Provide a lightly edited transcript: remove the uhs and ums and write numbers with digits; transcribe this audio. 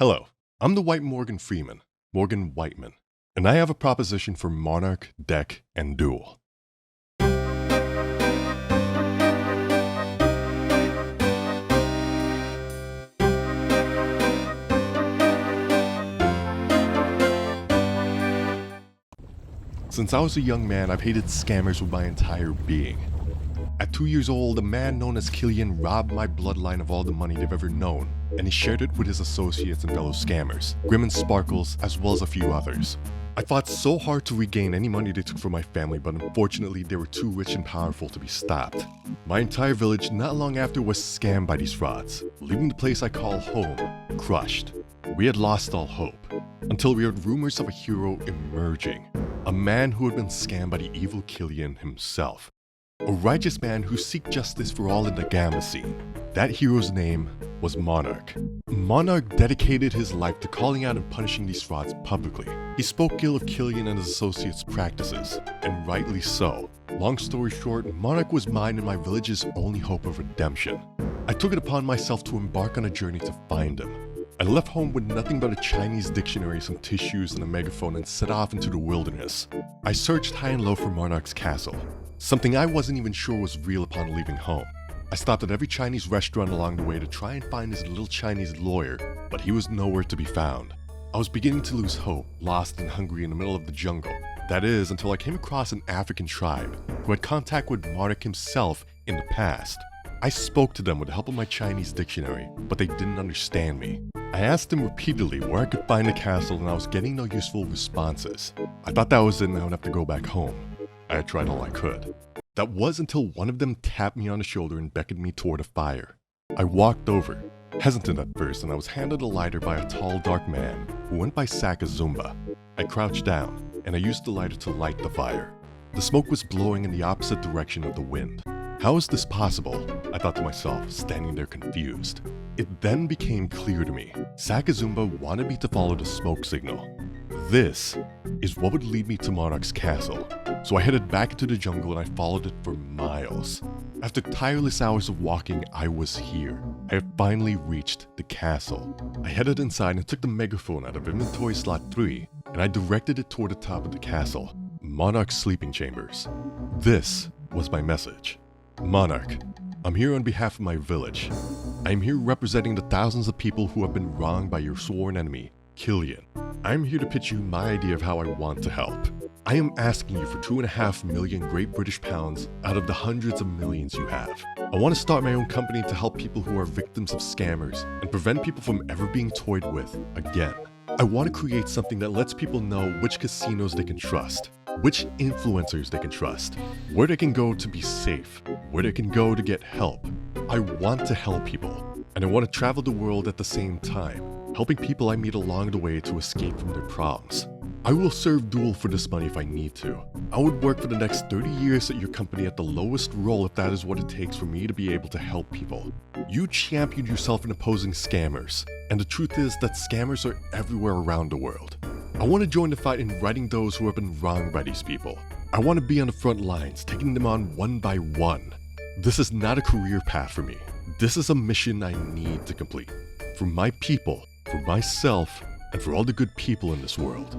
Hello, I'm the White Morgan Freeman, Morgan Whiteman, and I have a proposition for Monarch, Deck, and Duel. Since I was a young man, I've hated scammers with my entire being. At 2 years old, a man known as Killian robbed my bloodline of all the money they've ever known, and he shared it with his associates and fellow scammers, Grim and Sparkles, as well as a few others. I fought so hard to regain any money they took from my family, but unfortunately they were too rich and powerful to be stopped. My entire village not long after was scammed by these frauds, leaving the place I call home crushed. We had lost all hope, until we heard rumors of a hero emerging, a man who had been scammed by the evil Killian himself. A righteous man who seeked justice for all in the Gamma scene. That hero's name was Monarch. Monarch dedicated his life to calling out and punishing these frauds publicly. He spoke ill of Killian and his associates' practices, and rightly so. Long story short, Monarch was mine and my village's only hope of redemption. I took it upon myself to embark on a journey to find him. I left home with nothing but a Chinese dictionary, some tissues, and a megaphone and set off into the wilderness. I searched high and low for Monarch's castle, something I wasn't even sure was real upon leaving home. I stopped at every Chinese restaurant along the way to try and find his little Chinese lawyer, but he was nowhere to be found. I was beginning to lose hope, lost and hungry in the middle of the jungle. That is, until I came across an African tribe who had contact with Monarch himself in the past. I spoke to them with the help of my Chinese dictionary, but they didn't understand me. I asked them repeatedly where I could find the castle and I was getting no useful responses. I thought that was it and I would have to go back home. I had tried all I could. That was until one of them tapped me on the shoulder and beckoned me toward a fire. I walked over, hesitant at first, and I was handed a lighter by a tall, dark man who went by Sakazumba. I crouched down, and I used the lighter to light the fire. The smoke was blowing in the opposite direction of the wind. How is this possible? I thought to myself, standing there confused. It then became clear to me. Sakazumba wanted me to follow the smoke signal. This is what would lead me to Monarch's castle. So I headed back into the jungle and I followed it for miles. After tireless hours of walking, I was here. I had finally reached the castle. I headed inside and took the megaphone out of inventory slot 3 and I directed it toward the top of the castle, Monarch's sleeping chambers. This was my message. Monarch, I'm here on behalf of my village. I am here representing the thousands of people who have been wronged by your sworn enemy, Killian. I'm here to pitch you my idea of how I want to help. I am asking you for 2.5 million Great British pounds out of the hundreds of millions you have. I want to start my own company to help people who are victims of scammers and prevent people from ever being toyed with again. I want to create something that lets people know which casinos they can trust, which influencers they can trust, where they can go to be safe, where they can go to get help. I want to help people, and I want to travel the world at the same time, helping people I meet along the way to escape from their problems. I will serve Duel for this money if I need to. I would work for the next 30 years at your company at the lowest role if that is what it takes for me to be able to help people. You championed yourself in opposing scammers, and the truth is that scammers are everywhere around the world. I want to join the fight in righting those who have been wronged by these people. I want to be on the front lines, taking them on one by one. This is not a career path for me. This is a mission I need to complete. For my people, for myself, and for all the good people in this world.